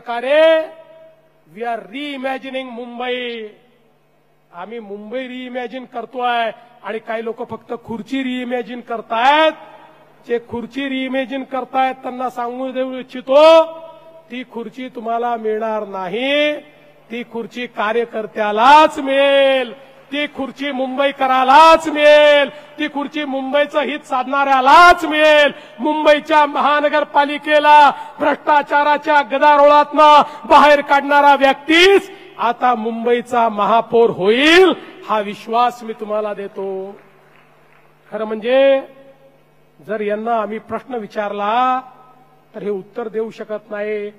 प्रकारे we R रिइमॅजिनिंग Mumbai. आम्ही मुंबई रिइमॅजिन करतोय आणि काही लोक फक्त खुर्ची रिइमॅजिन करतायत. जे खुर्ची रिइमॅजिन करतायत त्यांना सांगून देऊ इच्छितो, ती खुर्ची तुम्हाला मिळणार नाही. ती खुर्ची कार्यकर्त्यालाच मिळेल, ती खुर्ची मुंबईकरालाच मिळेल, ती खुर्ची मुंबईचं हित साधणाऱ्यालाच मिळेल. मुंबईच्या महानगरपालिकेला भ्रष्टाचाराच्या गदारोळातनं बाहेर काढणारा व्यक्तीच आता मुंबईचा महापौर होईल, हा विश्वास मी तुम्हाला देतो. खरं म्हणजे जर यांना आम्ही प्रश्न विचारला तर हे उत्तर देऊ शकत नाही.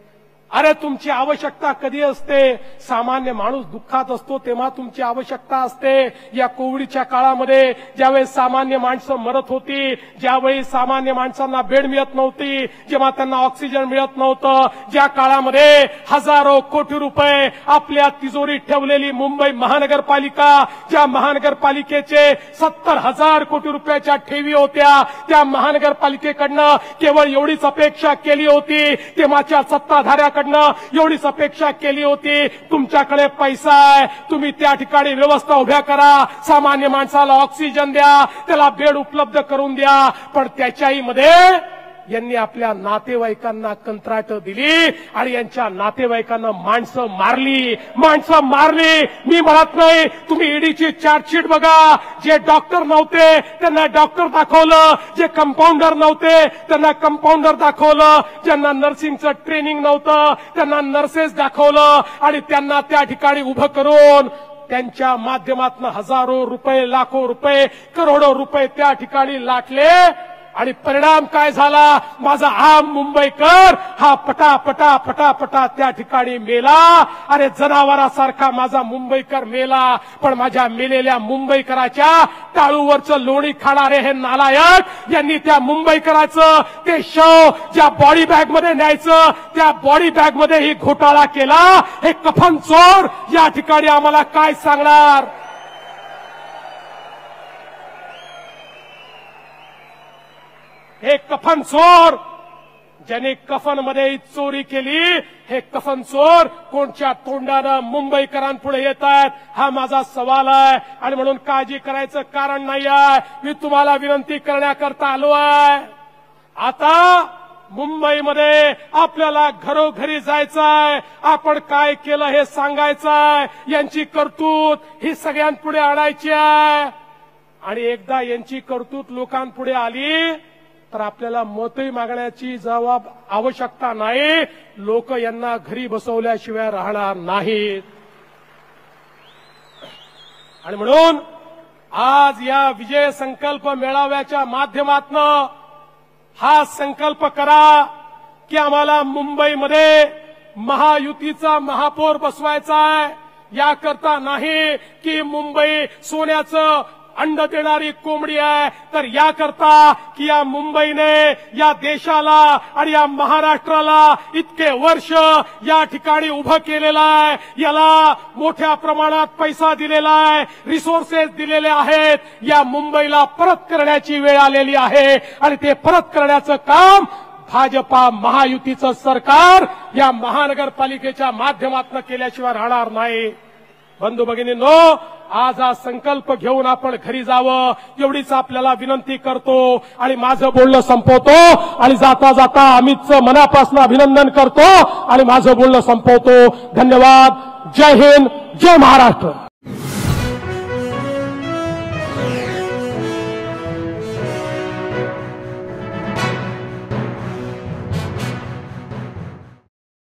अरे तुमची आवश्यकता कधी असते? सामान्य माणूस दुःखात असतो तेव्हा तुमची आवश्यकता असते. या कोविडच्या काळामध्ये ज्यावेळेस सामान्य माणसं मरत होती, ज्यावेळी सामान्य माणसांना बेड मिळत नव्हती, जेव्हा त्यांना ऑक्सिजन मिळत नव्हतं, ज्या काळामध्ये हजारो कोटी रुपये आपल्या तिजोरीत ठेवलेली मुंबई महानगरपालिका, ज्या महानगरपालिकेचे 70,000 कोटी रुपयाच्या ठेवी होत्या, त्या महानगरपालिकेकडनं केवळ एवढीच अपेक्षा केली होती, तेव्हाच्या सत्ताधाऱ्याकडनं एवढीच अपेक्षा केली होती, तुमच्याकडे पैसा आहे, तुम्ही त्या ठिकाणी व्यवस्था उभ्या करा, सामान्य माणसाला ऑक्सिजन द्या, त्याला बेड उपलब्ध करून द्या. पण त्याच्याही मध्ये यांनी आपल्या नातेवाईकांना कंत्राट दिली आणि यांच्या नातेवाईकांना माणसं मारली. मी म्हणत नाही, तुम्ही ईडीची चार्जशीट बघा. जे डॉक्टर नव्हते त्यांना डॉक्टर दाखवलं, जे कंपाऊंडर नव्हते त्यांना कंपाऊंडर दाखवलं, ज्यांना नर्सिंगचं ट्रेनिंग नव्हतं त्यांना नर्सेस दाखवलं आणि त्यांना त्या ठिकाणी उभं करून त्यांच्या माध्यमातून हजारो रुपये, लाखो रुपये, करोडो रुपये त्या ठिकाणी लाटले. आणि परिणाम काय झाला? माझा आम मुंबईकर हा पटा त्या ठिकाणी मेला. अरे जनावरासारखा माझा मुंबईकर मेला. पण माझ्या मेलेल्या मुंबईकराच्या टाळूवरचं लोणी खाणारे हे नालायक यांनी त्या मुंबईकराचं ते शव ज्या बॉडी बॅग मध्ये न्यायचं, त्या बॉडी बॅग मध्ये ही घोटाळा केला. हे कफन चोर या ठिकाणी आम्हाला काय सांगणार? हे कफन चोर ज्याने कफनमध्ये चोरी केली, हे कफन चोर कोणत्या तोंडानं मुंबईकरांपुढे येत आहेत, हा माझा सवाल आहे. आणि म्हणून काळजी करायचं कारण नाही आहे. मी तुम्हाला विनंती करण्याकरता आलो आहे. आता मुंबईमध्ये आपल्याला घरोघरी जायचंय, आपण काय केलं हे सांगायचंय, यांची करतूत ही सगळ्यांपुढे आणायची आहे. आणि एकदा यांची करतूत लोकांपुढे आली तर आपल्याला मतही मागण्याची आवश्यकता नाही. लोक यांना घरी बसवल्याशिवाय राहणार नाहीत. आणि म्हणून आज या विजय संकल्प मेळाव्याच्या माध्यमातून हा संकल्प करा की आम्हाला मुंबईमध्ये महायुतीचा महापौर बसवायचा आहे. याकरता नाही की मुंबई सोन्याचं अंड देणारी कोंबडी आहे, तर याकरता की या मुंबईने या देशाला आणि या महाराष्ट्राला इतके वर्ष या ठिकाणी उभं केलेलं आहे, याला मोठ्या प्रमाणात पैसा दिलेला आहे, रिसोर्सेस दिलेले आहेत. या मुंबईला परत करण्याची वेळ आलेली आहे आणि ते परत करण्याचं काम भाजपा महायुतीचं सरकार या महानगरपालिकेच्या माध्यमातून केल्याशिवाय राहणार नाही. बंधू भगिनींनो, आज हा संकल्प घेऊन आपण घरी जावं एवढीच आपल्याला विनंती करतो आणि माझं बोलणं संपवतो. आणि जाता जाता अमितचं मनापासून अभिनंदन करतो आणि माझं बोलणं संपवतो. धन्यवाद. जय हिंद, जय महाराष्ट्र.